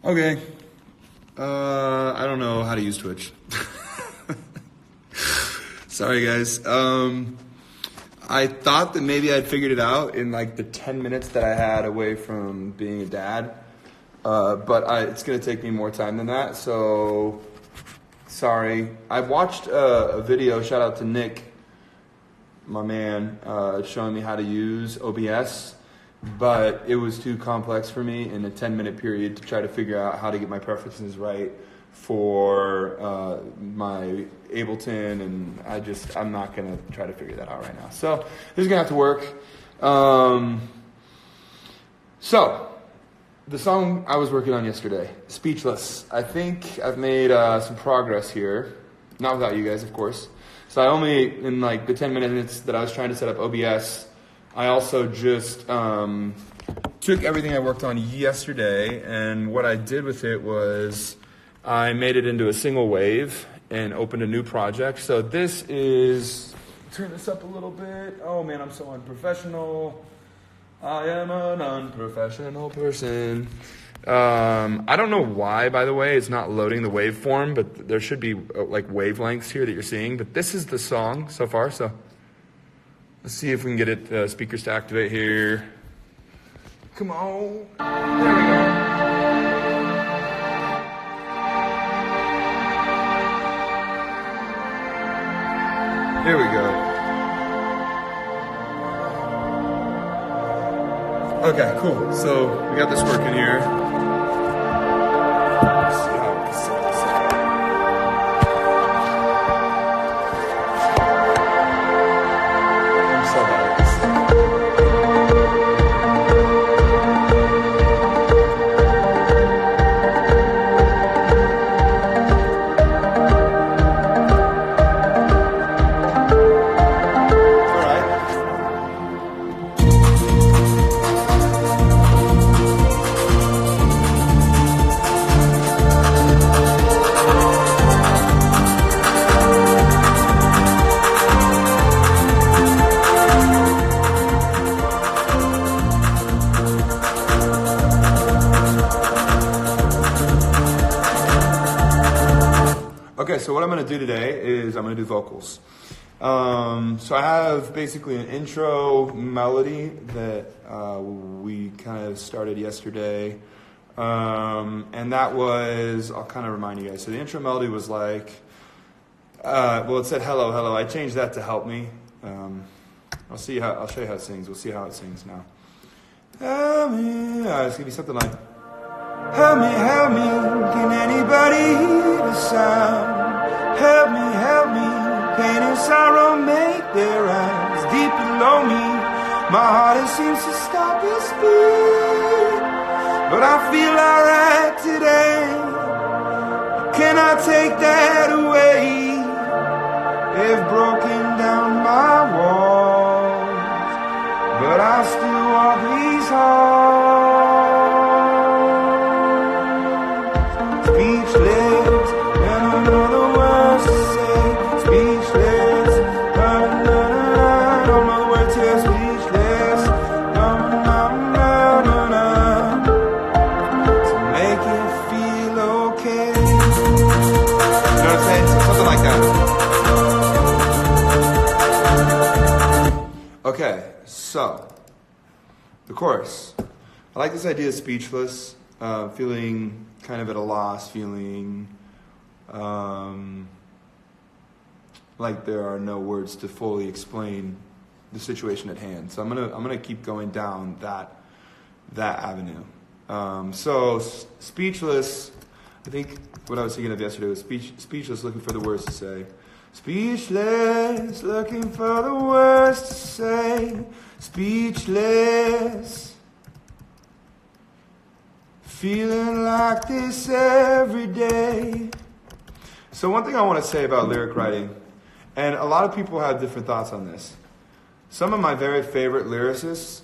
Okay. I don't know how to use Twitch. Sorry, guys. I thought that maybe I'd figured it out in like the 10 minutes that I had away from being a dad. But it's going to take me more time than that, so sorry. I watched a video, shout out to Nick, my man, showing me how to use OBS, but it was too complex for me in a 10-minute period to try to figure out how to get my preferences right for my Ableton, and I'm not going to try to figure that out right now. So this is going to have to work. So the song I was working on yesterday, Speechless. I think I've made some progress here. Not without you guys, of course. So I only, in like the 10 minutes that I was trying to set up OBS, I also just took everything I worked on yesterday, and what I did with it was I made it into a single wave and opened a new project. So this is, turn this up a little bit. Oh man, I'm so unprofessional. I am an unprofessional person. I don't know why, by the way, it's not loading the waveform, but there should be like wavelengths here that you're seeing. But this is the song so far, so let's see if we can get it speakers to activate here. Come on. There we go. Here we go. Okay, cool. So we got this working here. Let's see how we set this up. I'm so bad at this. Okay, so what I'm going to do today is I'm going to do vocals. So I have basically an intro melody that we kind of started yesterday. And that was, I'll kind of remind you guys. So the intro melody was like, well, it said hello, hello. I changed that to help me. I'll show you how it sings. We'll see how it sings now. Help me. It's going to be something like, help me, can anybody hear the sound? Help me, pain and sorrow make their eyes deep below me. My heart it seems to stop its beat, but I feel alright today. Can I take that away? They've broken down my walls, but I still walk these halls. Speechless, and I know the words to say. Speechless, don't know the words to say. Speechless, to make it feel okay. You know what I'm saying? Something like that. Okay, so the chorus. I like this idea of speechless, feeling kind of at a loss, feeling like there are no words to fully explain the situation at hand. So I'm gonna keep going down that avenue. So speechless. I think what I was thinking of yesterday was speechless, looking for the words to say. Speechless, looking for the words to say. Speechless. Feeling like this every day. So one thing I want to say about lyric writing, and a lot of people have different thoughts on this. Some of my very favorite lyricists,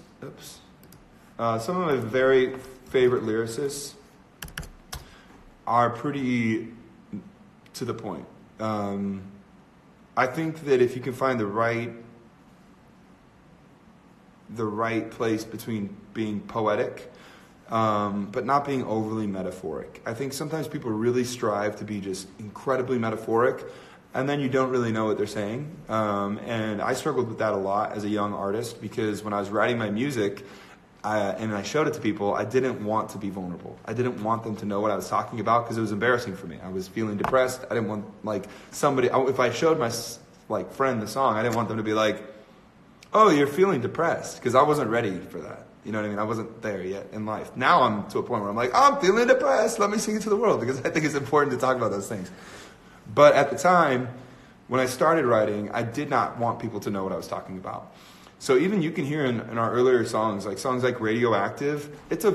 are pretty to the point. I think that if you can find the right place between being poetic but not being overly metaphoric. I think sometimes people really strive to be just incredibly metaphoric, and then you don't really know what they're saying. And I struggled with that a lot as a young artist, because when I was writing my music, and I showed it to people, I didn't want to be vulnerable. I didn't want them to know what I was talking about, because it was embarrassing for me. I was feeling depressed. I didn't want, like, somebody, if I showed my, like, friend the song, I didn't want them to be like, oh, you're feeling depressed, because I wasn't ready for that. You know what I mean? I wasn't there yet in life. Now I'm to a point where I'm like, oh, I'm feeling depressed. Let me sing it to the world, because I think it's important to talk about those things. But at the time, when I started writing, I did not want people to know what I was talking about. So even you can hear in our earlier songs like Radioactive, it's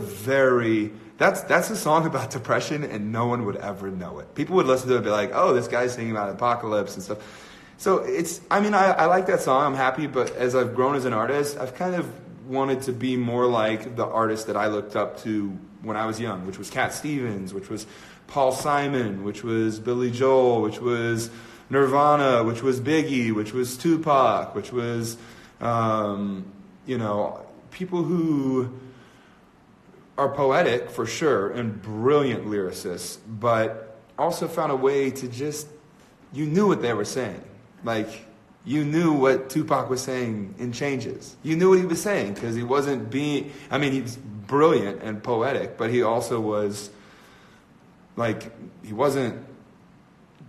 that's a song about depression, and no one would ever know it. People would listen to it and be like, oh, this guy's singing about apocalypse and stuff. So I like that song, I'm happy, but as I've grown as an artist, I've kind of wanted to be more like the artist that I looked up to when I was young, which was Cat Stevens, which was Paul Simon, which was Billy Joel, which was Nirvana, which was Biggie, which was Tupac, which was, people who are poetic for sure and brilliant lyricists, but also found a way to just, you knew what they were saying. Like, you knew what Tupac was saying in Changes. You knew what he was saying, because he wasn't he's brilliant and poetic, but he also was, like, he wasn't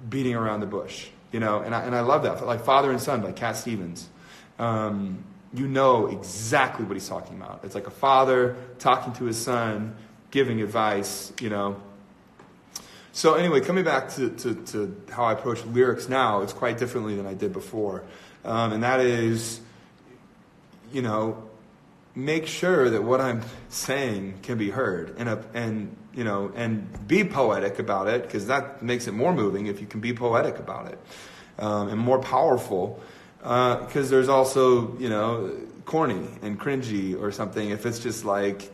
beating around the bush, and I love that. Like Father and Son by Cat Stevens. You know exactly what he's talking about. It's like a father talking to his son, giving advice, So anyway, coming back to how I approach lyrics now, it's quite differently than I did before. And that is, make sure that what I'm saying can be heard, and be poetic about it, because that makes it more moving if you can be poetic about it, and more powerful, because there's also, corny and cringy or something if it's just like,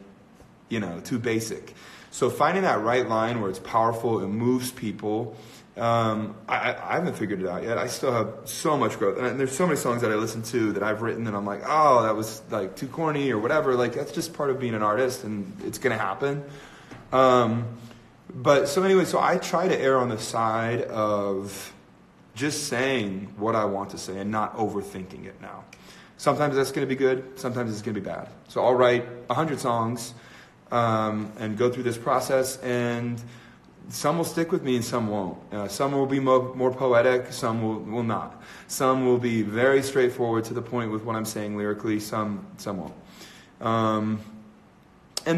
too basic. So finding that right line where it's powerful, it moves people. I haven't figured it out yet. I still have so much growth. And there's so many songs that I listen to that I've written and I'm like, oh, that was like too corny or whatever. Like, that's just part of being an artist, and it's going to happen. So I try to err on the side of just saying what I want to say and not overthinking it now. Sometimes that's going to be good. Sometimes it's going to be bad. So I'll write 100 songs and go through this process, and some will stick with me and some won't. Some will be more poetic, some will not. Some will be very straightforward to the point with what I'm saying lyrically, some won't. And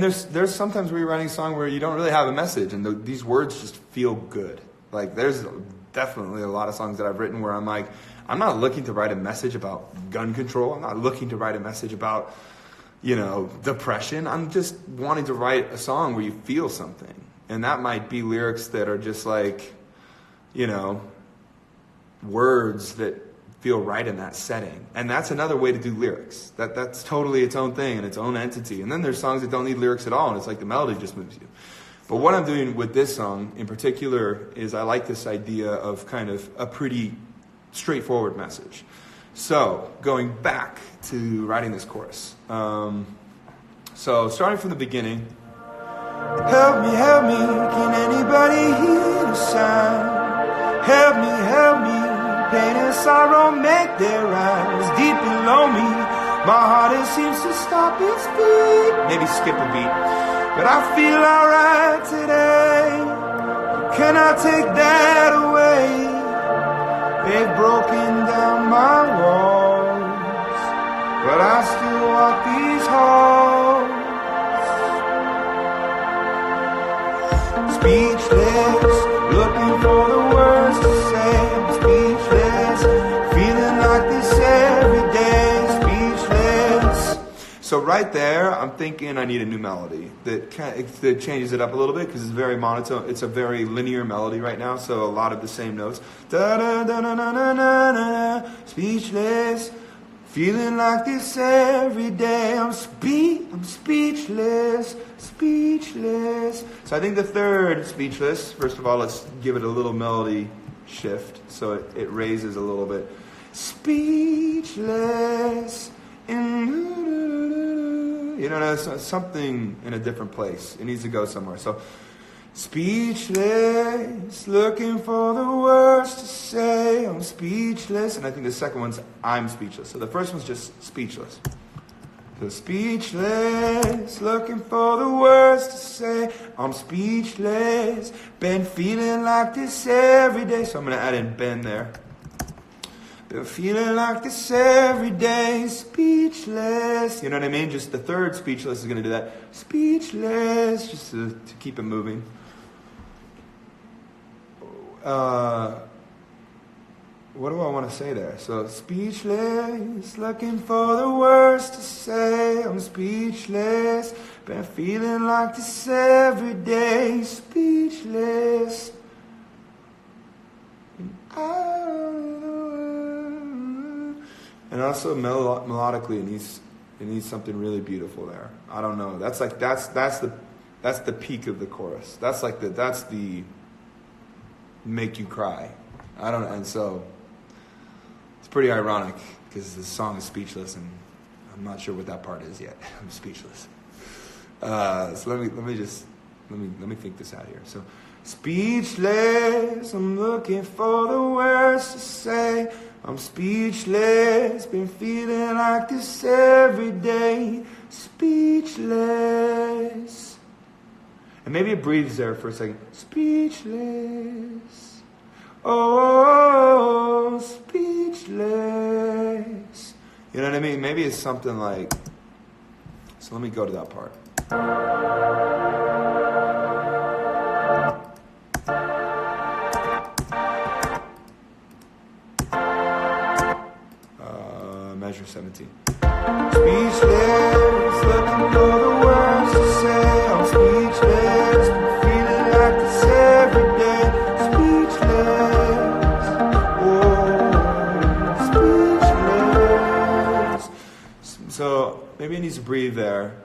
there's sometimes where you're writing a song where you don't really have a message, and these words just feel good. Like, there's definitely a lot of songs that I've written where I'm like, I'm not looking to write a message about gun control. I'm not looking to write a message about, depression. I'm just wanting to write a song where you feel something. And that might be lyrics that are just like, words that feel right in that setting. And that's another way to do lyrics. That's totally its own thing and its own entity. And then there's songs that don't need lyrics at all, and it's like the melody just moves you. But what I'm doing with this song in particular is I like this idea of kind of a pretty straightforward message. So, going back to writing this chorus. So, starting from the beginning. Help me, can anybody hear the sound? Help me, pain and sorrow make their eyes deep below me. My heart, it seems to stop its beat. Maybe skip a beat. But I feel alright today. You cannot take that away. They've broken down my walls, but I still walk these halls. Speechless, looking for the words to say. Speechless, feeling like this every day. Speechless. So right there, I'm thinking I need a new melody that changes it up a little bit, because it's very monotone. It's a very linear melody right now, so a lot of the same notes. Da da da da da da da da. Speechless, feeling like this every day. I'm speechless. So I think the third, speechless. First of all, let's give it a little melody shift so it raises a little bit. Speechless. You know, something in a different place. It needs to go somewhere. So, speechless, looking for the words to say. I'm speechless. And I think the second one's I'm speechless. So the first one's just speechless. So speechless, looking for the words to say. I'm speechless, been feeling like this every day. So I'm going to add in been there. Been feeling like this every day, speechless. You know what I mean? Just the third speechless is going to do that. Speechless, just to keep it moving. What do I want to say there? So, speechless, looking for the words to say. I'm speechless, been feeling like this every day. Speechless. And also melodically, it needs something really beautiful there. I don't know. That's the peak of the chorus. That's the make you cry. I don't know. And so it's pretty ironic because the song is speechless, and I'm not sure what that part is yet. I'm speechless. So let me think this out here. So, speechless, I'm looking for the words to say. I'm speechless, been feeling like this every day. Speechless. And maybe it breathes there for a second. Speechless. Oh, speechless. You know what I mean? Maybe it's something like, so let me go to that part. Measure 17. Speechless, looking for the words to say. I'm speechless, been feeling like this every day. Speechless, oh, speechless. So maybe it needs to breathe there,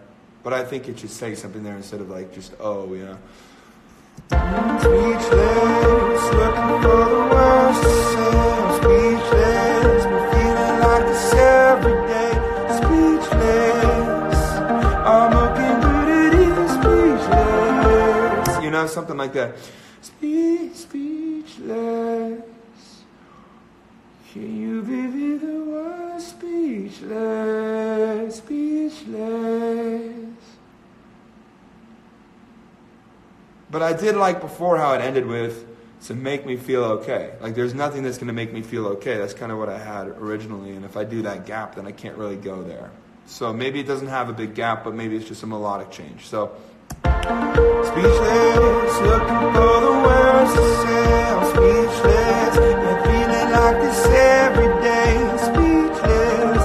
but I think it should say something there instead of like just oh, you know. Speechless, looking for the words to say. I'm speechless, been feeling like this every day. Speechless, I'm looking good at it. Speechless, you know, something like that. Speechless. Can you be the word? Speechless, speechless. But I did like before how it ended with to make me feel okay. Like there's nothing that's going to make me feel okay. That's kind of what I had originally. And if I do that gap, then I can't really go there. So maybe it doesn't have a big gap, but maybe it's just a melodic change. So, speechless, looking for the words to say. I'm speechless, been feeling like this every day. Speechless,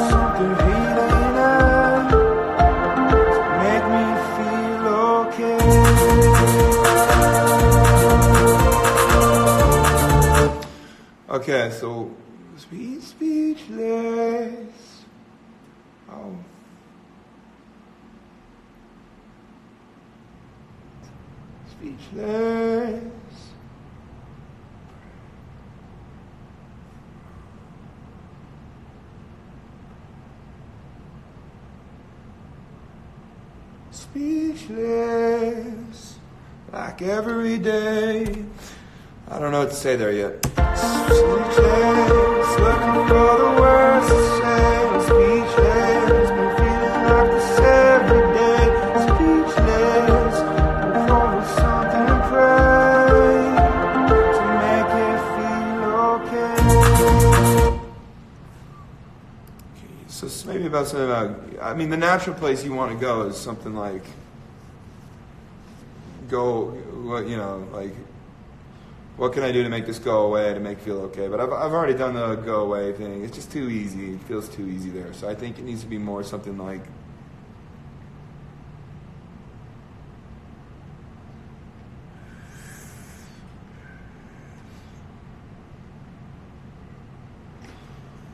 something healing up to make me feel okay. Okay, so speechless. Oh. Speechless. Speechless. Like every day. I don't know what to say there yet. Speechless, looking for the words to say. I'm speechless, been feeling like this every day. Speechless, looking for something to pray to make it feel okay. So maybe about something about, I mean, the natural place you want to go is something like, you know, like, what can I do to make this go away, to make it feel okay? But I've already done the go away thing. It's just too easy. It feels too easy there. So I think it needs to be more something like,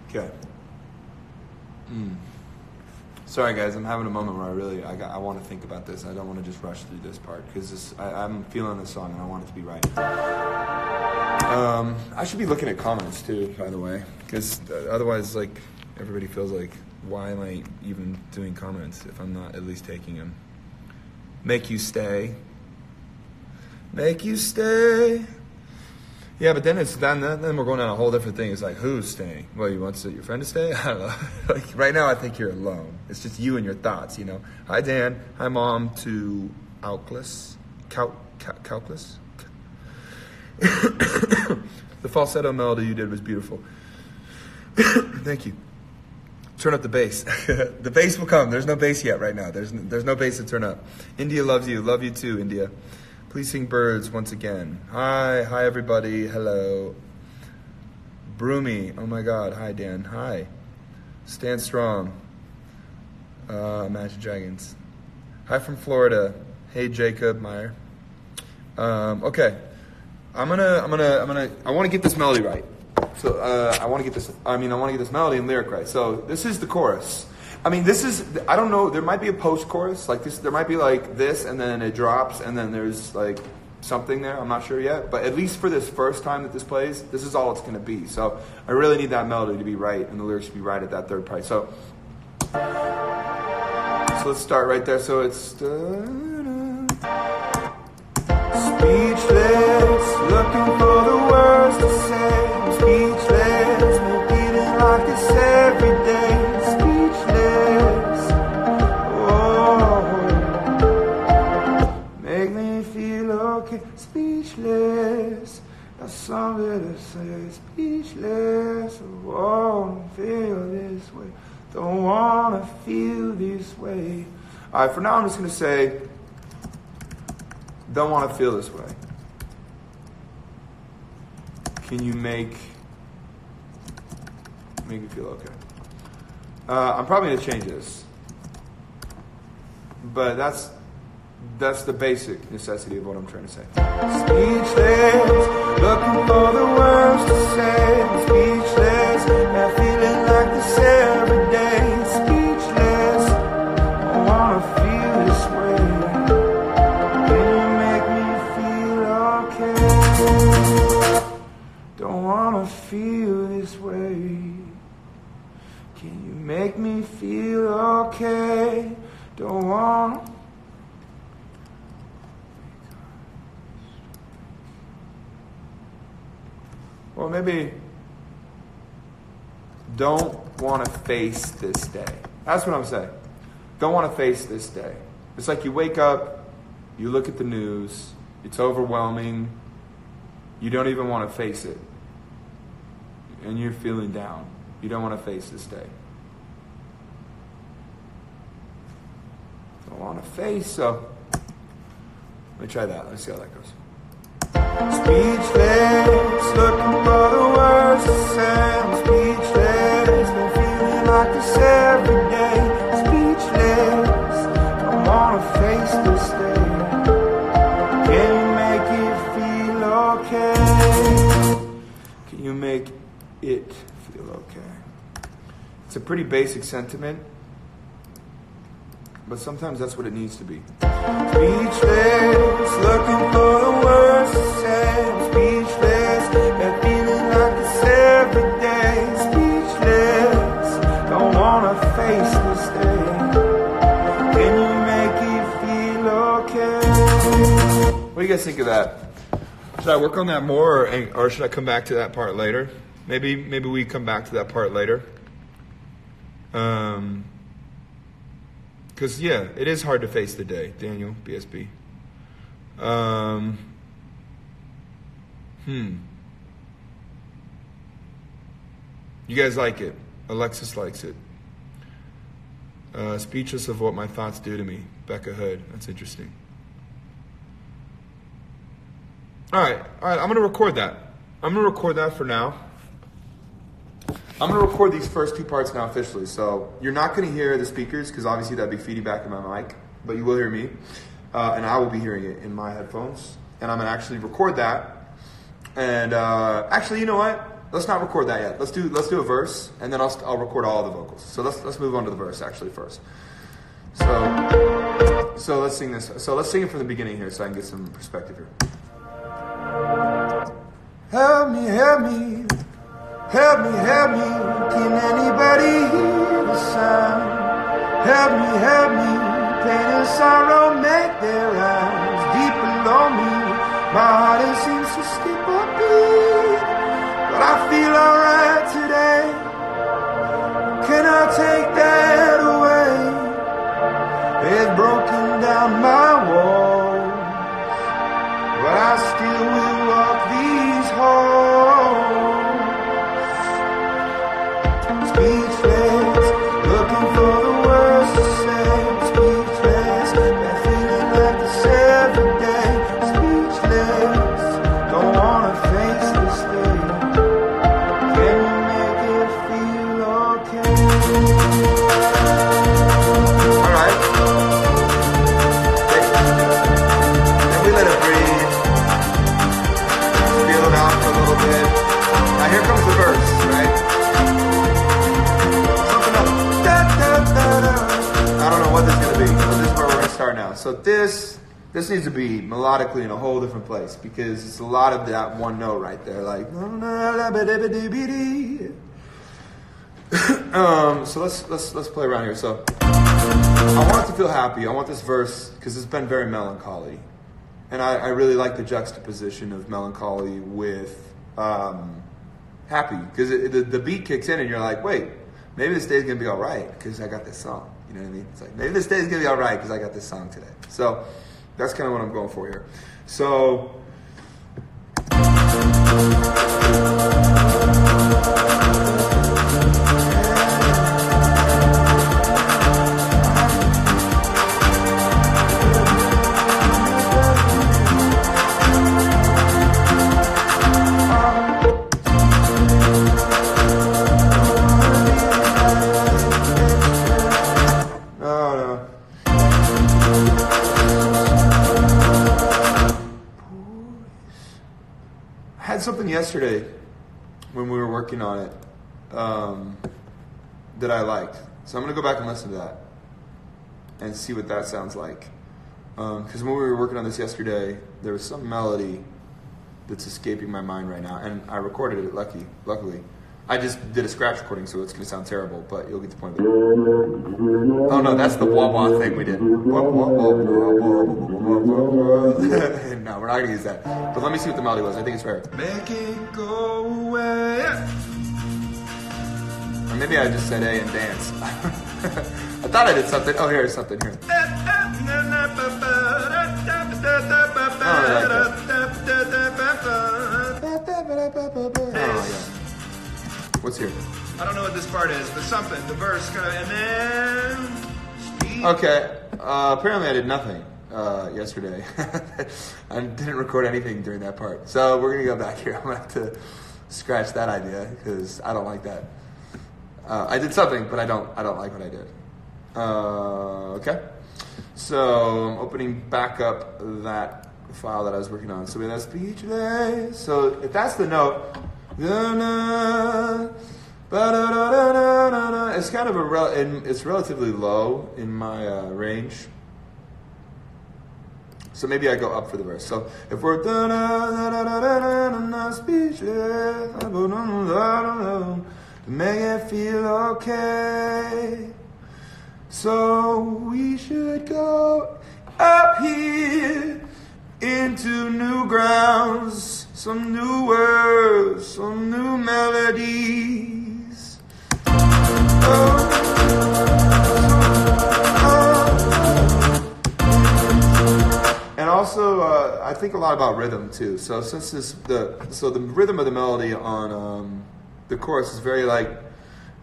okay. Sorry guys, I'm having a moment where I want to think about this. I don't want to just rush through this part because I'm feeling this song and I want it to be right. I should be looking at comments too, by the way, because otherwise, like, everybody feels like why am I even doing comments if I'm not at least taking them? Make you stay. Make you stay. Yeah, but then then we're going on a whole different thing. It's like, who's staying? Well, you want your friend to stay? I don't know. Like right now, I think you're alone. It's just you and your thoughts, you know. Hi, Dan. Hi, Mom. To Calculus. Calculus. The falsetto melody you did was beautiful. Thank you. Turn up the bass. The bass will come. There's no bass yet right now. There's no bass to turn up. India loves you. Love you too, India. Please sing Birds once again. Hi everybody. Hello. Broomy. Oh my God. Hi Dan. Hi. Stand strong. Imagine Dragons. Hi from Florida. Hey Jacob Meyer. Okay. I want to get this melody right. So I want to get this melody and lyric right. So this is the chorus. I don't know, there might be a post-chorus, like this, there might be like this, and then it drops, and then there's like something there, I'm not sure yet, but at least for this first time that this plays, this is all it's going to be. So I really need that melody to be right, and the lyrics to be right at that third part. So let's start right there. So it's speechless, looking for the words to say, I'm speechless, been feeling like this every day. Speechless, that's something to say. Speechless, I wanna feel this way. Don't wanna feel this way. All right, for now I'm just gonna say, don't wanna feel this way. Can you make me feel okay? I'm probably gonna change this, but that's the basic necessity of what I'm trying to say. Speechless, looking for the words to say. I'm speechless, I'm feeling like this every day. Speechless, I wanna feel this way. Can you make me feel okay? Don't wanna feel this way. Can you make me feel okay? Don't wanna. Or maybe don't want to face this day. That's what I'm saying. Don't want to face this day. It's like you wake up, you look at the news, it's overwhelming, you don't even want to face it. And you're feeling down. You don't want to face this day. Don't want to face, so let me try that. Let's see how that goes. Speechless, looking for the words to say. I'm speechless, been feeling like this every day. Speechless, don't wanna face this day. Can you make it feel okay? Can you make it feel okay? It's a pretty basic sentiment, but sometimes that's what it needs to be. Speechless, looking for the words to say. I'm speechless, been feeling like this every day. Speechless, don't wanna face this day. Can you make it feel okay? What do you guys think of that? Should I work on that more, or should I come back to that part later? Maybe we come back to that part later. Because, yeah, it is hard to face the day. Daniel, BSB. You guys like it. Alexis likes it. Speechless of what my thoughts do to me. Becca Hood. That's interesting. All right. I'm going to record that. I'm going to record that for now. I'm going to record these first two parts now officially, so you're not going to hear the speakers because obviously that'd be feeding back in my mic, but you will hear me, and I will be hearing it in my headphones, and I'm going to actually record that, and actually, you know what? Let's not record that yet. Let's do a verse, and then I'll record all the vocals. So let's move on to the verse actually first. So let's sing this. So let's sing it from the beginning here, so I can get some perspective here. Help me, help me. Help me, help me, can anybody hear the sound. Help me, pain and sorrow make their rounds deep below me. My heart it seems to skip a beat, but I feel alright today. Can I take that away? They've broken down my walls, but I still will walk these halls. Speechless, looking for the words to say. Speechless, that feeling like this every day. Speechless, don't wanna face this day. Can you make it feel okay? Alright. Then we let it breathe. Feel it out for a little bit. Now here comes the verse, right? Something else. Da, da, da, da. I don't know what this is going to be, but this is where we're going to start now. So this needs to be melodically in a whole different place because it's a lot of that one note right there, like. So let's play around here. So I want it to feel happy. I want this verse because it's been very melancholy, and I really like the juxtaposition of melancholy with happy because the beat kicks in and you're like, wait, maybe this day's gonna be all right because I got this song. You know what I mean? It's like maybe this day's gonna be all right because I got this song today. So that's kind of what I'm going for here. So. Something yesterday when we were working on it that I liked, so I'm gonna go back and listen to that and see what that sounds like, because when we were working on this yesterday there was some melody that's escaping my mind right now, and I recorded it luckily. I just did a scratch recording, so it's gonna sound terrible, but you'll get the point of it. Oh no, that's the wah wah thing we did. No, we're not gonna use that. But let me see what the melody was. I think it's fair. Make it go away. Or maybe I just said A and dance. I thought I did something. Oh, here's something here. Oh, yeah. What's here? I don't know what this part is, but something. The verse kind of, and then. Okay. Apparently, I did nothing yesterday. I didn't record anything during that part, so we're gonna go back here. I'm gonna have to scratch that idea because I don't like that. I did something, but I don't like what I did. Okay. So I'm opening back up that file that I was working on. So we have speechless. So if that's the note. It's kind of it's relatively low in my range, so maybe I go up for the verse. So if we're speechless, to make it feel okay, so we should go up here into new grounds, some new words, some new melodies. And also, I think a lot about rhythm too. So since the rhythm of the melody on the chorus is very like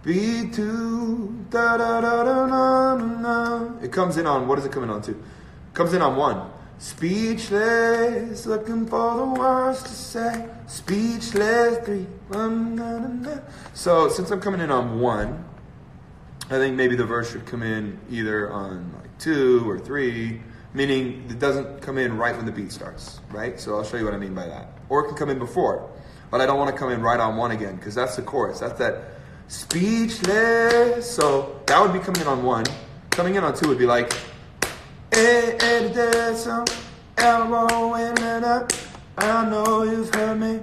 B2 da da da da na na. It comes in on, what does it come in on to? It comes in on 1. Speechless, looking for the words to say. Speechless, 3. So since I'm coming in on 1, I think maybe the verse should come in either on like 2 or 3, meaning it doesn't come in right when the beat starts, right? So I'll show you what I mean by that. Or it can come in before, but I don't want to come in right on 1 again because that's the chorus. That's that speechless. So that would be coming in on 1. Coming in on 2 would be like. I know you've heard me,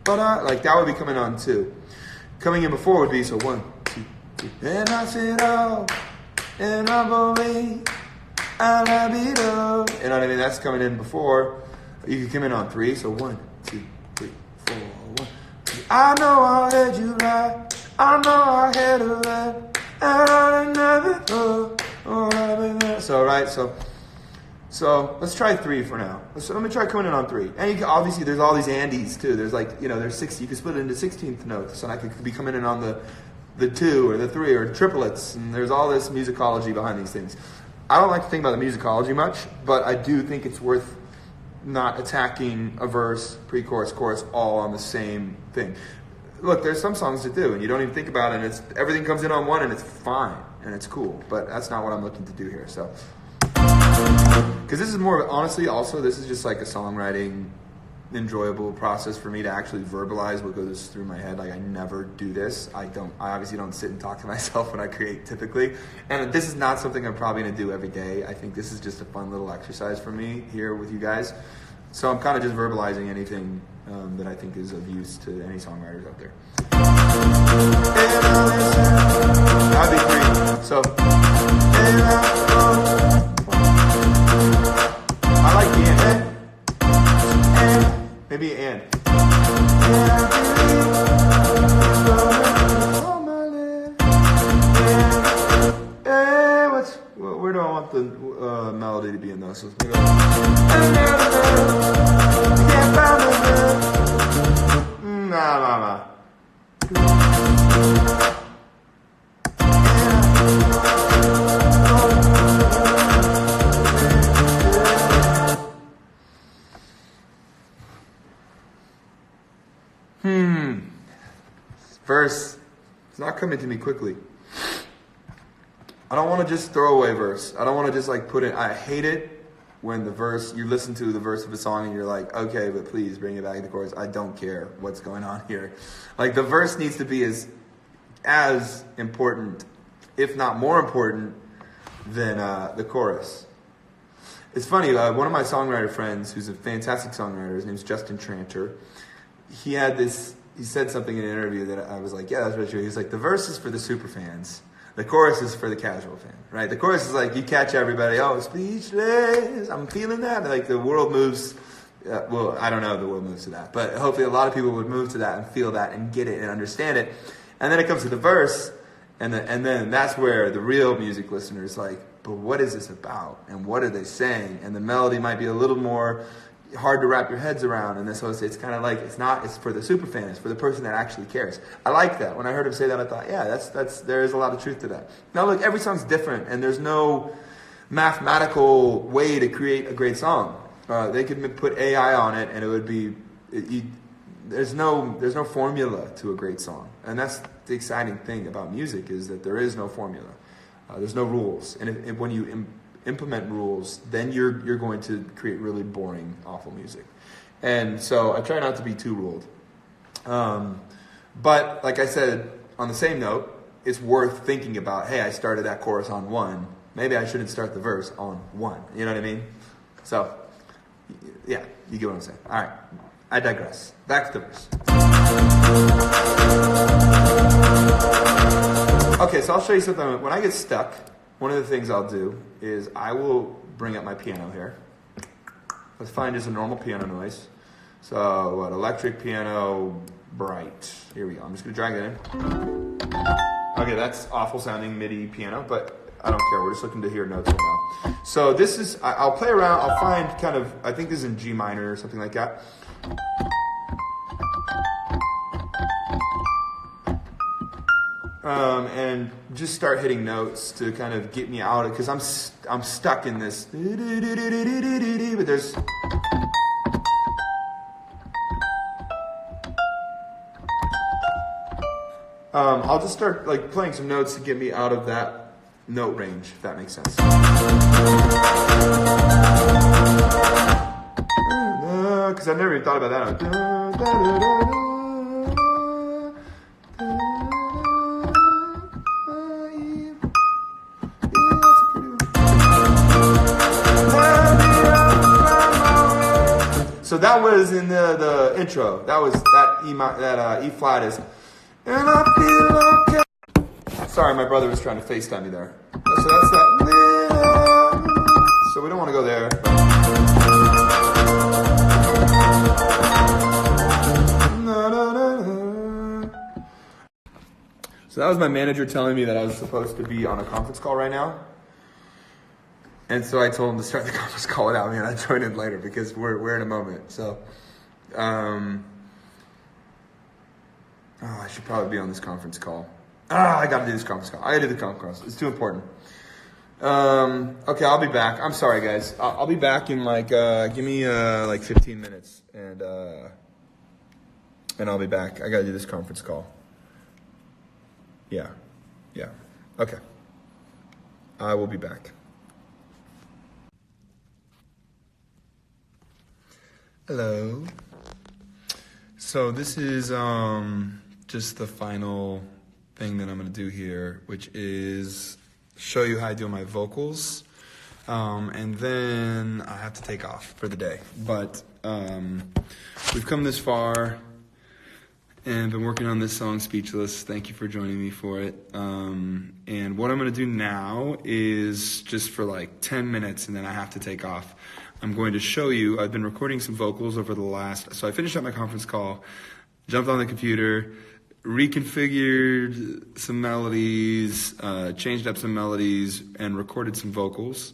but like that would be coming on 2. Coming in before would be so 1, 2, And I said, oh, and I believe I'll have it all. You know what I mean? That's coming in before. You can come in on 3. So 1, 2, 3, 4, 1. I know I heard you lie. I know I had a lie. And I never thought. So right, so let's try 3 for now. Let me try coming in on 3. And you can, obviously there's all these Andes too. There's like, there's 60. You can split it into 16th notes. And I could be coming in on the 2 or the 3 or triplets. And there's all this musicology behind these things. I don't like to think about the musicology much, but I do think it's worth not attacking a verse, pre-chorus, chorus, all on the same thing. Look, there's some songs that do, and you don't even think about it, and everything comes in on 1, and it's fine, and it's cool. But that's not what I'm looking to do here. So, because this is more, honestly, also, this is just like a songwriting, enjoyable process for me to actually verbalize what goes through my head. Like, I never do this. I obviously don't sit and talk to myself when I create typically. And this is not something I'm probably going to do every day. I think this is just a fun little exercise for me here with you guys. So I'm kind of just verbalizing anything that I think is of use to any songwriters out there. That'd be great. So, I like the and. Maybe and. Where do I want the melody to be in those? So let's go. Nah. Verse. It's not coming to me quickly. I don't want to just throw away verse. I don't want to just like put it. I hate it when the verse, you listen to the verse of a song and you're like, okay, but please bring it back to the chorus. I don't care what's going on here. Like the verse needs to be as important, if not more important, than the chorus. It's funny, one of my songwriter friends, who's a fantastic songwriter, his name's Justin Tranter, he said something in an interview that I was like, yeah, that's really true. He's like, the verse is for the super fans. The chorus is for the casual fan, right? The chorus is like, you catch everybody, oh, speechless, I'm feeling that. Like the world moves, well, I don't know if the world moves to that, but hopefully a lot of people would move to that and feel that and get it and understand it. And then it comes to the verse, and then that's where the real music listener is like, but what is this about? And what are they saying? And the melody might be a little more hard to wrap your heads around, and so it's kind of like it's for the super fan, it's for the person that actually cares. I like that. When I heard him say that, I thought, yeah, that's there is a lot of truth to that. Now look, every song's different, and there's no mathematical way to create a great song. They could put AI on it, and it would be there's no formula to a great song, and that's the exciting thing about music is that there is no formula. There's no rules, and when you implement rules, then you're going to create really boring, awful music. And so I try not to be too ruled. But like I said, on the same note, it's worth thinking about, hey, I started that chorus on 1. Maybe I shouldn't start the verse on 1. You know what I mean? So, yeah, you get what I'm saying. All right, I digress. Back to the verse. Okay, so I'll show you something. When I get stuck, one of the things I'll do is I will bring up my piano here. Let's find just a normal piano noise. So, what, electric piano, bright. Here we go. I'm just going to drag that in. Okay, that's awful sounding MIDI piano, but I don't care. We're just looking to hear notes right now. So this is, I'll play around. I'll find kind of, I think this is in G minor or something like that. And just start hitting notes to kind of get me out of, because I'm stuck in this. But there's. I'll just start like playing some notes to get me out of that note range, if that makes sense. Because I've never even thought about that. So that was in the intro. That was that E flat is, and I feel okay. Sorry, my brother was trying to FaceTime me there. So that's that. So we don't want to go there. So that was my manager telling me that I was supposed to be on a conference call right now. And so I told him to start the conference call without me, and I joined in later because we're in a moment. So, I should probably be on this conference call. I gotta do this conference call. I gotta do the conference call. It's too important. Okay, I'll be back. I'm sorry, guys. I'll be back in give me 15 minutes, and I'll be back. I gotta do this conference call. Yeah. Okay. I will be back. Hello. So this is just the final thing that I'm going to do here, which is show you how I do my vocals, and then I have to take off for the day. But we've come this far and been working on this song, Speechless. Thank you for joining me for it. And what I'm going to do now is just for 10 minutes, and then I have to take off. I'm going to show you, I've been recording some vocals over the so I finished up my conference call, jumped on the computer, reconfigured some melodies, changed up some melodies, and recorded some vocals.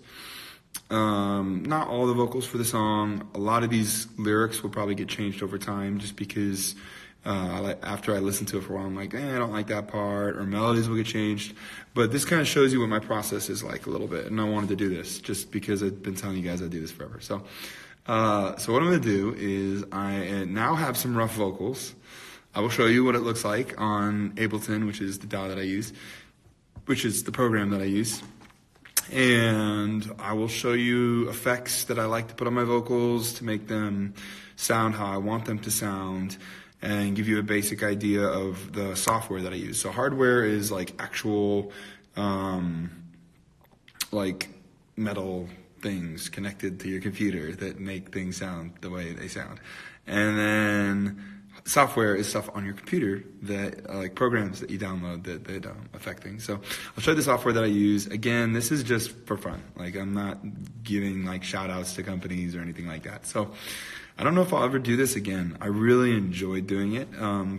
Not all the vocals for the song. A lot of these lyrics will probably get changed over time just because after I listen to it for a while, I'm like, I don't like that part, or melodies will get changed. But this kind of shows you what my process is like a little bit, and I wanted to do this just because I've been telling you guys I do this forever. So what I'm going to do is I now have some rough vocals. I will show you what it looks like on Ableton, which is the DAW that I use, which is the program that I use. And I will show you effects that I like to put on my vocals to make them sound how I want them to sound, and give you a basic idea of the software that I use. So hardware is actual metal things connected to your computer that make things sound the way they sound. And then software is stuff on your computer that programs that you download that affect things. So I'll show you the software that I use. Again, this is just for fun. I'm not giving shout outs to companies or anything like that. So I don't know if I'll ever do this again. I really enjoyed doing it,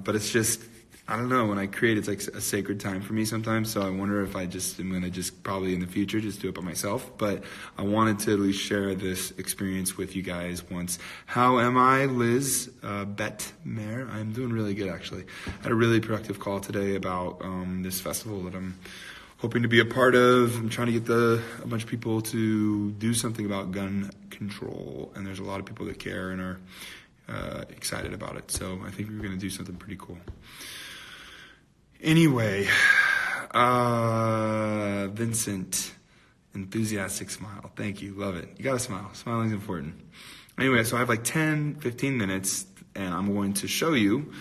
but it's just, I don't know, when I create, it's a sacred time for me sometimes, so I wonder if I'm going to just probably in the future just do it by myself, but I wanted to at least share this experience with you guys once. How am I, Liz Bettmer? I'm doing really good, actually. I had a really productive call today about this festival that I'm hoping to be a part of. I'm trying to get a bunch of people to do something about gun control, and there's a lot of people that care and are excited about it. So I think we're going to do something pretty cool. Anyway, Vincent, enthusiastic smile. Thank you. Love it. You got to smile. Smiling's important. Anyway, so I have 10, 15 minutes, and I'm going to show you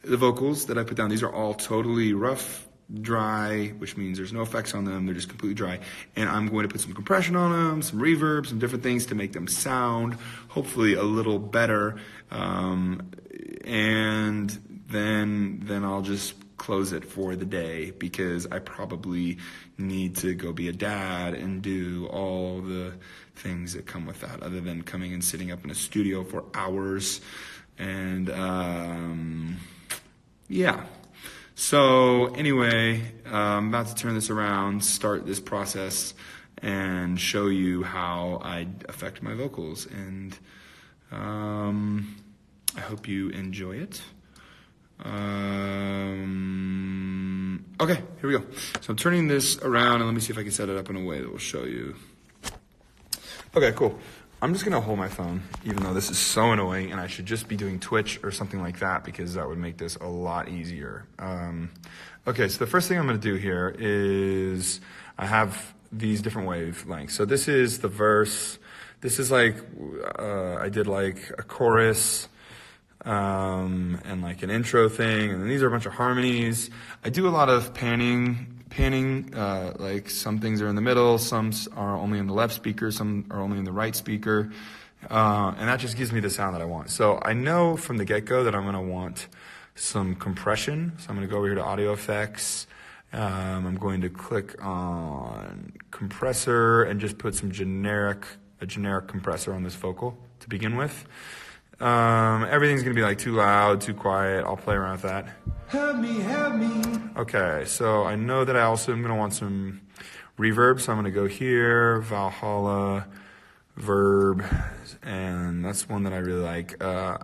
the vocals that I put down. These are all totally rough, dry, which means there's no effects on them. They're just completely dry. And I'm going to put some compression on them, some reverb, some different things to make them sound hopefully a little better. And then I'll just close it for the day because I probably need to go be a dad and do all the things that come with that, other than coming and sitting up in a studio for hours. And yeah. So anyway, I'm about to turn this around, start this process, and show you how I affect my vocals. And I hope you enjoy it. Okay, here we go. So I'm turning this around, and let me see if I can set it up in a way that will show you. Okay, cool. I'm just going to hold my phone, even though this is so annoying, and I should just be doing Twitch or something like that because that would make this a lot easier. Okay, so the first thing I'm going to do here is I have these different wavelengths. So this is the verse. This is I did a chorus and an intro thing, and then these are a bunch of harmonies. I do a lot of panning, some things are in the middle, some are only in the left speaker, some are only in the right speaker, and that just gives me the sound that I want. So I know from the get-go that I'm going to want some compression, so I'm going to go over here to audio effects, I'm going to click on compressor and just put some a generic compressor on this vocal to begin with. Everything's gonna be like too loud, too quiet. I'll play around with that. Help me. Okay, so I know that I also am gonna want some reverb, so I'm gonna go here, Valhalla, verb, and that's one that I really like. I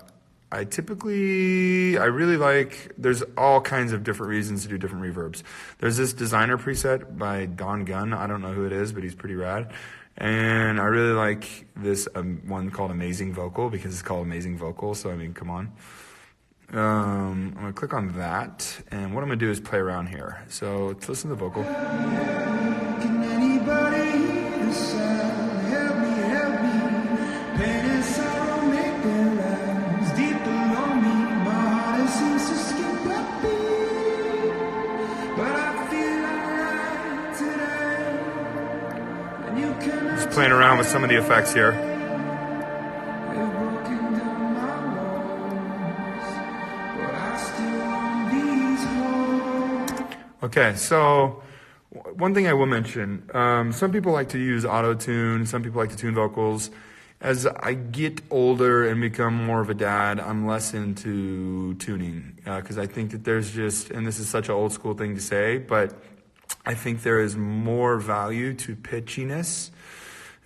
really like, there's all kinds of different reasons to do different reverbs. There's this designer preset by Don Gunn. I don't know who it is, but he's pretty rad. And I really like this one called Amazing Vocal because it's called Amazing Vocal. So, I mean, come on. I'm going to click on that. And what I'm going to do is play around here. So let's listen to the vocal. Can anybody hear the sound? Help me. Pain and sorrow make their lives deep below me. My heart seems to skip a beat. But I feel alright today. And you can just playing around with some of the effects here. Okay, so one thing I will mention, some people like to use auto-tune, some people like to tune vocals. As I get older and become more of a dad, I'm less into tuning because I think that there's just, and this is such an old school thing to say, but I think there is more value to pitchiness.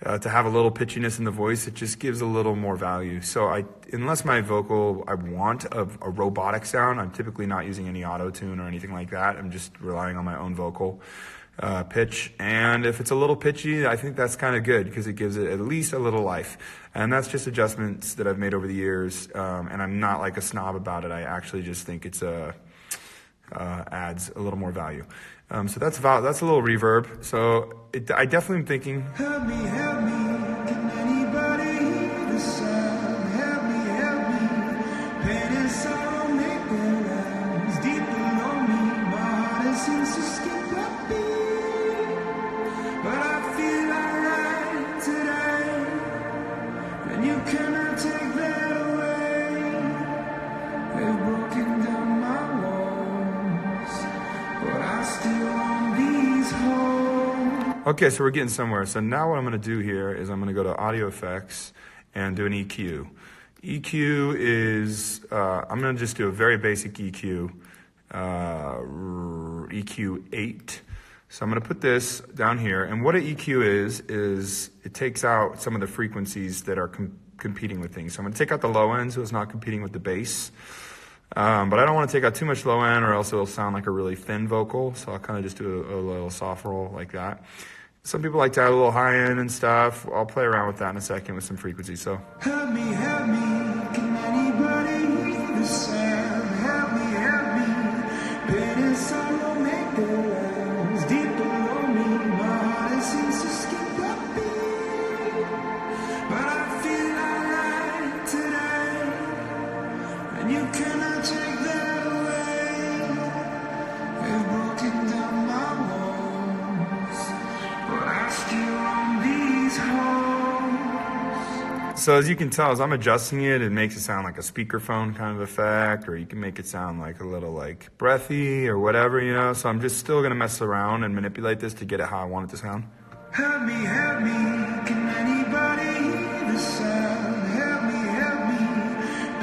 To have a little pitchiness in the voice, it just gives a little more value. So unless my vocal, I want a robotic sound, I'm typically not using any auto-tune or anything like that. I'm just relying on my own vocal pitch. And if it's a little pitchy, I think that's kind of good because it gives it at least a little life. And that's just adjustments that I've made over the years. And I'm not like a snob about it. I actually just think it's adds a little more value. So that's a little reverb. So I definitely am thinking. Help me, can anybody hear the sound? Help me, pain and sorrow make their lives deep below me. My heart seems to skip a beat, but I feel alright today, and you cannot take that away. They've broken down my walls, but I still want these holes. Okay, so we're getting somewhere. So now what I'm going to do here is I'm going to go to Audio Effects and do an EQ. EQ is, I'm going to just do a very basic EQ, EQ 8. So I'm going to put this down here. And what an EQ is it takes out some of the frequencies that are competing with things. So I'm going to take out the low end so it's not competing with the bass. But I don't want to take out too much low end or else it'll sound like a really thin vocal. So I'll kind of just do a little soft roll like that. Some people like to add a little high end and stuff. I'll play around with that in a second with some frequencies. So. Help me, can anybody hear the sound? Help me, pain and sorrow make their lives deep below me. My heart seems to skip a beat, but I feel alright today, and you cannot take that away. They've broken down my walls, but I still want these holes. So as you can tell, as I'm adjusting it, it makes it sound like a speakerphone kind of effect, or you can make it sound like a little like breathy or whatever, you know. So I'm just still gonna mess around and manipulate this to get it how I want it to sound. Help me, can anybody hear the sound? Help me,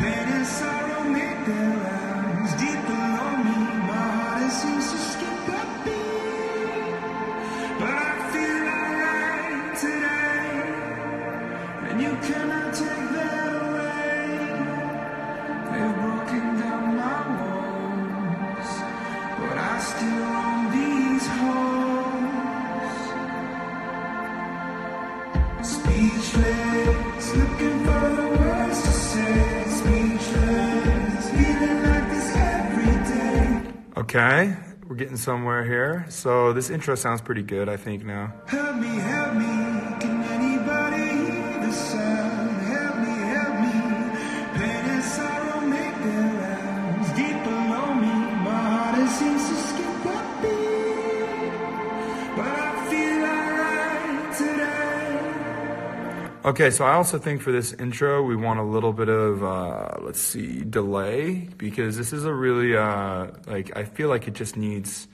pain and sorrow make their lives deep below me. My heart seems to skip a beat, but I feel alright today, and you cannot take that away. They've broken down my walls, but I still want these holes. Speechless, looking for the words to say. Speechless, feeling like this every day. Okay, we're getting somewhere here. So this intro sounds pretty good, I think, now. Help me, can anybody hear the sound? Help me, pain and sorrow make their lives deep below me. My heart seems to skip a beat, but I feel alright today. Okay, so I also think for this intro, we want a little bit of, delay, because this is a really, I feel like it just needs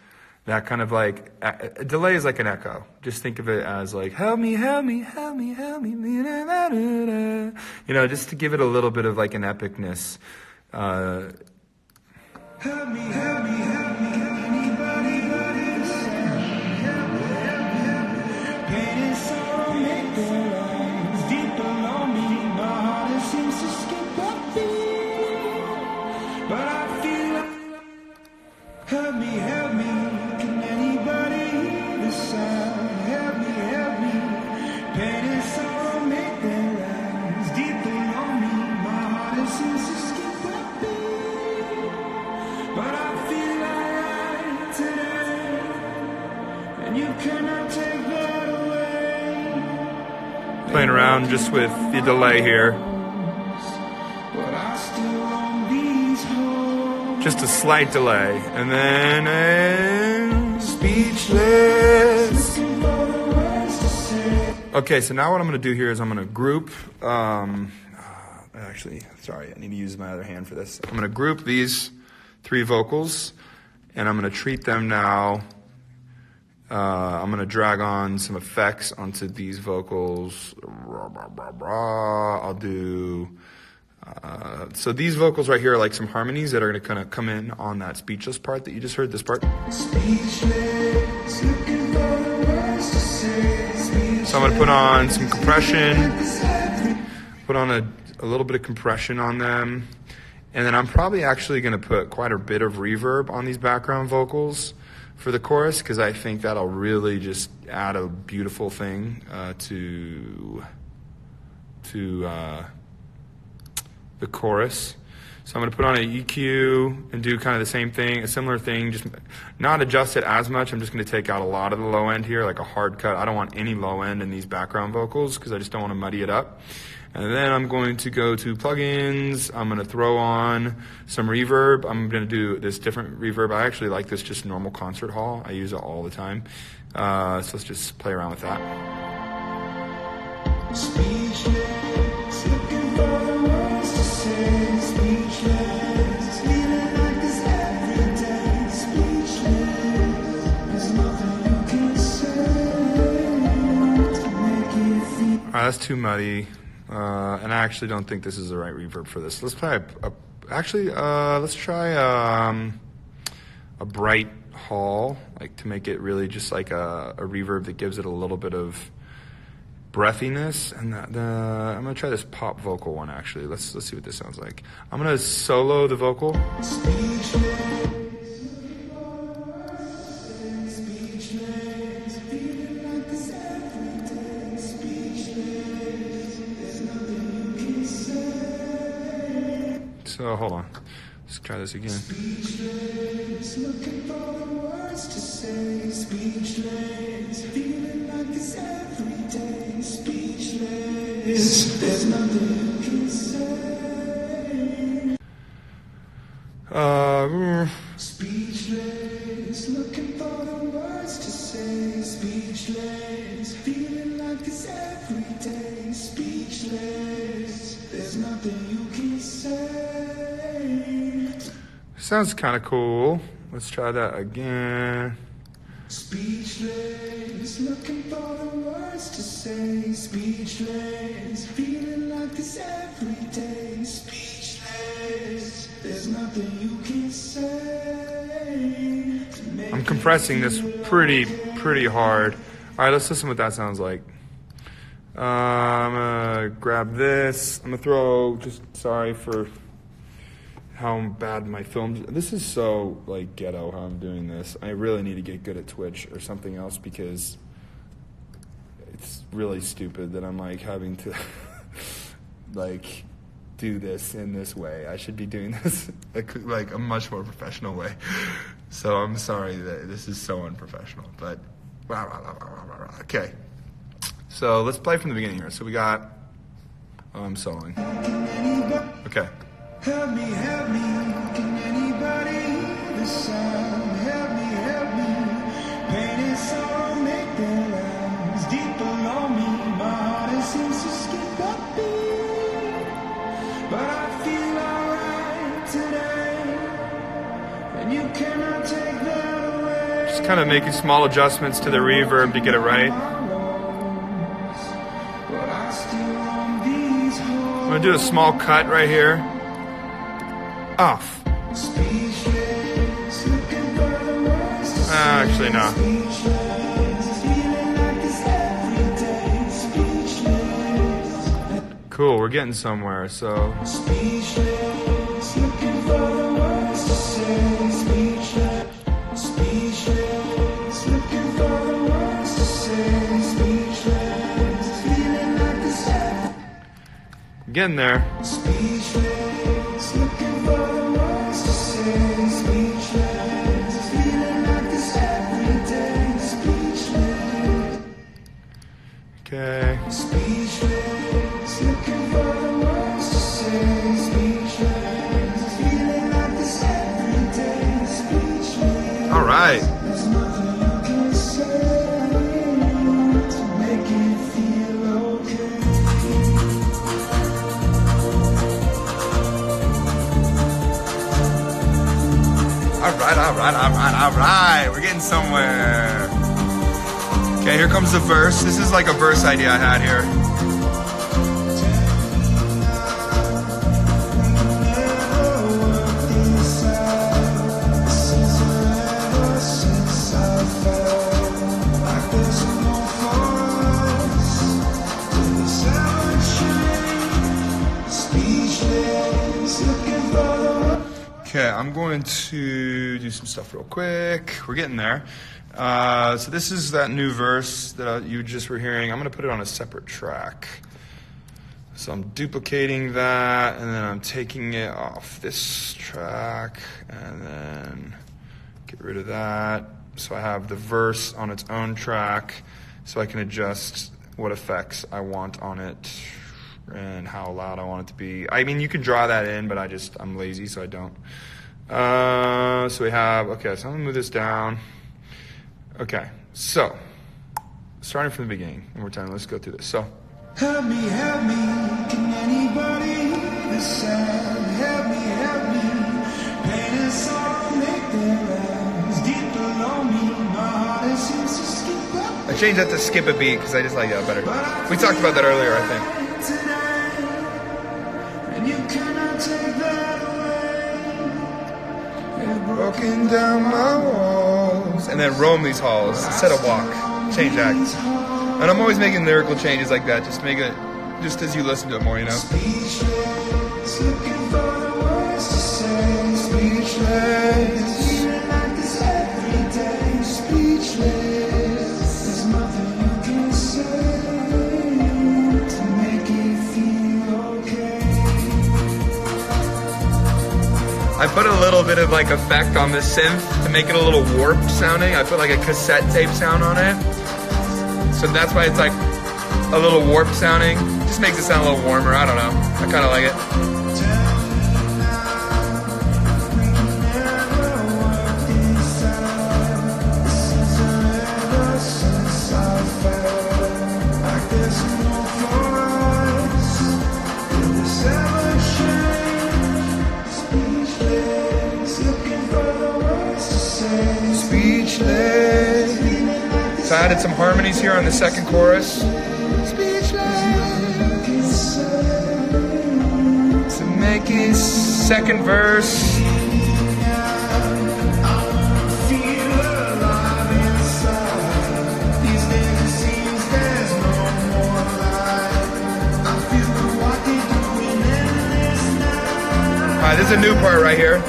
That kind of like, a delay is like an echo. Just think of it as like, help me, help me, help me, help me. You know, just to give it a little bit of like an epicness. Help me, help me, help me, anybody, help me, help me. Pain and sorrow make their lives deep below me. My heart it seems to skip a beat, but I feel like, help me, help me. Can anybody hear the sound? Help me, help me. Pain and sorrow make their lives deep below me. My heart it seems to skip a beat, but I feel alright today, and you cannot take that away. Playing around just with the delay here. But I still own these hopes. Just a slight delay, and then speechless. Okay, so now what I'm going to do here is I'm going to group. Actually, sorry, I need to use my other hand for this. I'm going to group these 3 vocals, and I'm going to treat them now. I'm going to drag on some effects onto these vocals. I'll do... so these vocals right here are like some harmonies that are going to kind of come in on that speechless part that you just heard, this part. So I'm going to put on some compression, put on a little bit of compression on them, and then I'm probably actually going to put quite a bit of reverb on these background vocals for the chorus, because I think that'll really just add a beautiful thing to the chorus. So I'm going to put on an EQ and do kind of the same thing, a similar thing, just not adjust it as much. I'm just going to take out a lot of the low end here, like a hard cut. I don't want any low end in these background vocals because I just don't want to muddy it up. And then I'm going to go to plugins. I'm going to throw on some reverb. I'm going to do this different reverb. I actually like this just normal concert hall. I use it all the time. So let's just play around with that. Speechless, looking for the words to say. Speechless, feeling like this every day. Speechless, there's nothing you can say to make it feel. All right, that's too muddy. And I actually don't think this is the right reverb for this. Let's try let's try a bright hall, like to make it really just like a reverb that gives it a little bit of breathiness. And I'm gonna try this pop vocal one actually. Let's see what this sounds like. I'm gonna solo the vocal. So hold on, let's try this again. Speechless, looking for the words to say. Speechless, feeling like this every day. Speechless, there's nothing you can say. Speechless, looking for the words to say. Speechless, feeling like this every day. Speechless, there's nothing you can say. Sounds kind of cool. Let's try that again. Speechless, looking for the words to say. Speechless, feeling like this every day. Speechless, there's nothing you can say. I'm compressing this pretty hard. All right, let's listen what that sounds like. I'm gonna grab this. I'm gonna throw, just sorry for how bad my film. This is so like ghetto how I'm doing this. I really need to get good at Twitch or something else because it's really stupid that I'm like having to like do this in this way. I should be doing this like a much more professional way. So I'm sorry that this is so unprofessional, but okay. So let's play from the beginning here. So we got soloing. Okay. Help me, can anybody hear the sound? Help me, pain and sorrow make their lives deep below me. My heart it seems to skip a beat, but I feel alright today, and you cannot take that away. Just kind of making small adjustments to the reverb to get it right. I'm gonna do a small cut right here. Off. Actually, no. Cool, we're getting somewhere, so. Getting there. Okay. All right. All right. We're getting somewhere. Okay, here comes the verse. This is like a verse idea I had here. Okay, I'm going to do some stuff real quick. We're getting there. So this is that new verse that you just were hearing. I'm going to put it on a separate track. So I'm duplicating that, and then I'm taking it off this track, and then get rid of that. So I have the verse on its own track, so I can adjust what effects I want on it and how loud I want it to be. I mean, you can draw that in, but I'm lazy, so I don't. So we have, okay, so I'm gonna move this down. Okay, so starting from the beginning, one more time, let's go through this. So, help me, can anybody hear the sound? Help me, paint a song, make their eyes deep below me. My heart seems to skip up. I changed that to skip a beat because I just like that better. We talked about that earlier, I think. And you cannot take that away. Broken down my walls. And then roam these halls instead of walk. Change that. And I'm always making lyrical changes like that, just make it, just as you listen to it more, you know? Speechless, looking for the words to say. Speechless, feeling like this every day. Speechless, there's nothing you can say to make it feel okay. I put a little bit of like effect on this synth to make it a little warped sounding. I put like a cassette tape sound on it. So that's why it's like a little warped sounding. Just makes it sound a little warmer. I don't know. I kind of like it. Speechless. So I added some harmonies here on the second chorus. Speechless. To make it second verse. Alright, this is a new part right here.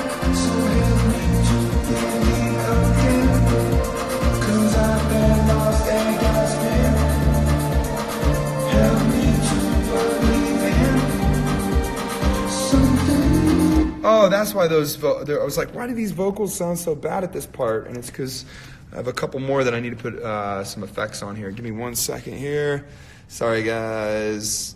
Oh, that's why those, I was like, why do these vocals sound so bad at this part? And it's because I have a couple more that I need to put some effects on here. Give me 1 second here. Sorry, guys.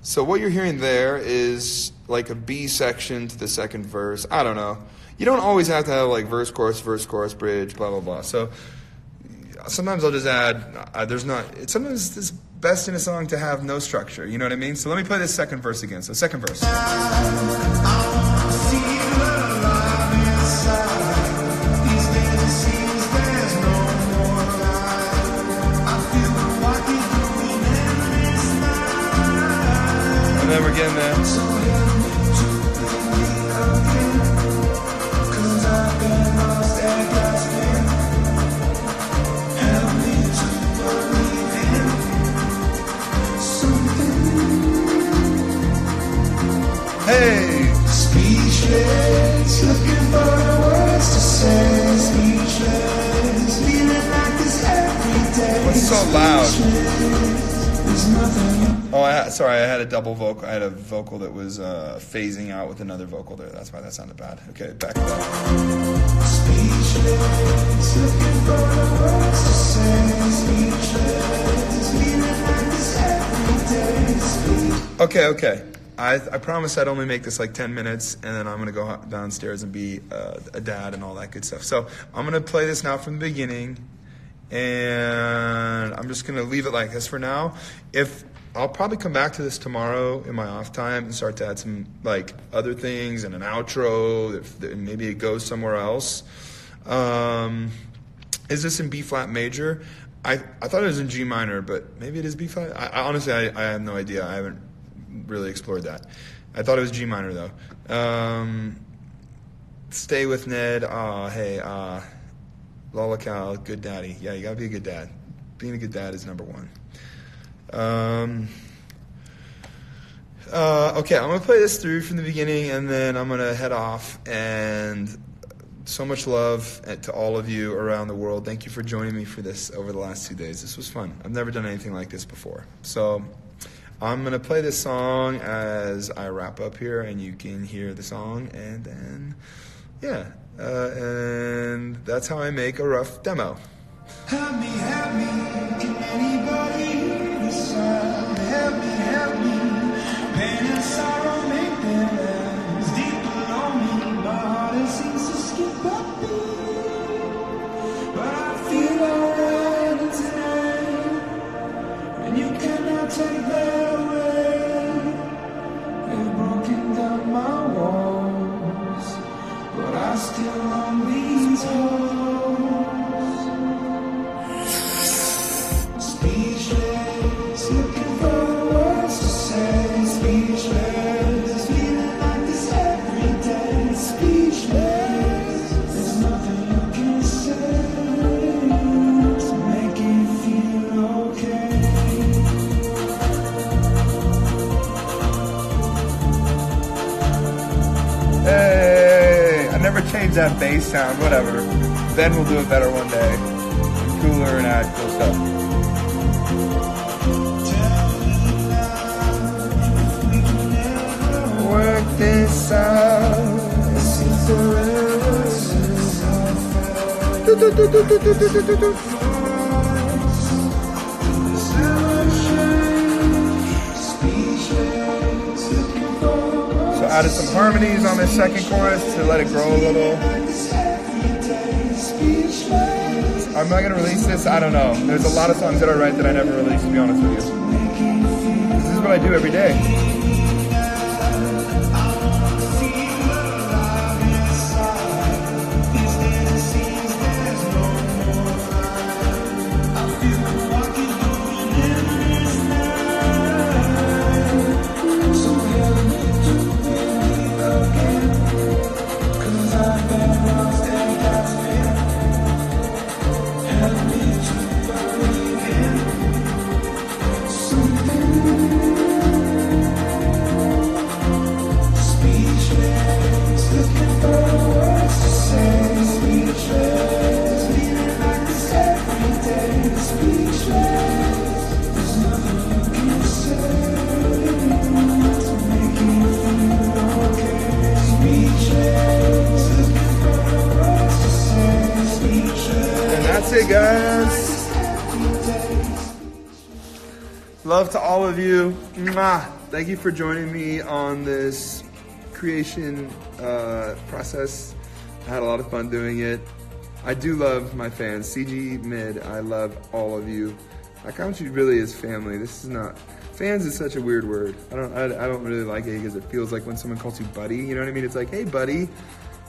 So what you're hearing there is like a B section to the second verse. I don't know. You don't always have to have like verse, chorus, bridge, blah, blah, blah. So sometimes I'll just add, sometimes it's best in a song to have no structure, you know what I mean? So let me play this second verse again. So second verse. getting there. Hey! Speechless, looking for the words to say. Speechless, feeling like this every day. What's so loud? There's nothing. Oh, sorry, I had a double vocal. I had a vocal that was phasing out with another vocal there. That's why that sounded bad. Okay, back to that. Speechless, looking for the words to say. Speechless, feeling like this every day. Okay. I promised I'd only make this like 10 minutes, and then I'm going to go downstairs and be a dad and all that good stuff. So I'm going to play this now from the beginning, and I'm just going to leave it like this for now. I'll probably come back to this tomorrow in my off time and start to add some like other things and an outro. If maybe it goes somewhere else. Is this in B flat major? I thought it was in G minor, but maybe it is B flat. I honestly have no idea. I haven't really explored that. I thought it was G minor though. Stay with Ned. Hey, Lolacal, good daddy. Yeah, you gotta be a good dad. Being a good dad is number one. Okay, I'm gonna play this through from the beginning, and then I'm gonna head off. And so much love to all of you around the world. Thank you for joining me for this over the last 2 days. This was fun. I've never done anything like this before. So I'm going to play this song as I wrap up here, and you can hear the song, and then, yeah, and that's how I make a rough demo. Help me, can anybody hear the sound? Help me, pain and sorrow make their lands deep below me. My heart it seems to skip a beat, but I feel alright tonight, and you cannot take that away. They've broken down my walls, but I still own these halls. Speechless, looking for the words to say. Speechless, feeling like this every day. Speechless, there's nothing you can say to make it feel okay. Hey, I never changed that bass sound, whatever. Ben will do it better one day. Cooler and add cool stuff. Work this out. This is So added some harmonies on this second chorus to let it grow a little. Am I going to release this? I don't know. There's a lot of songs that I write that I never release, to be honest with you. This is what I do every day. That's it, guys. Love to all of you. Mwah. Thank you for joining me on this creation process. I had a lot of fun doing it. I do love my fans. CG Mid, I love all of you. I count you really as family. This is not... Fans is such a weird word. I don't really like it because it feels like when someone calls you buddy. You know what I mean? It's like, hey, buddy.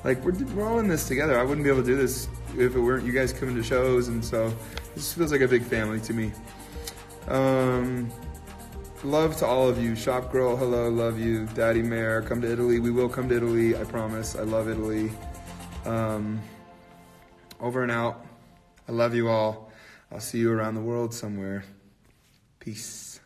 Like, we're all in this together. I wouldn't be able to do this if it weren't you guys coming to shows, and so this feels like a big family to me. Love to all of you. Shop Girl, hello, love you. Daddy Mayor, come to Italy. We will come to Italy, I promise. I love Italy. Over and out. I love you all. I'll see you around the world somewhere. Peace.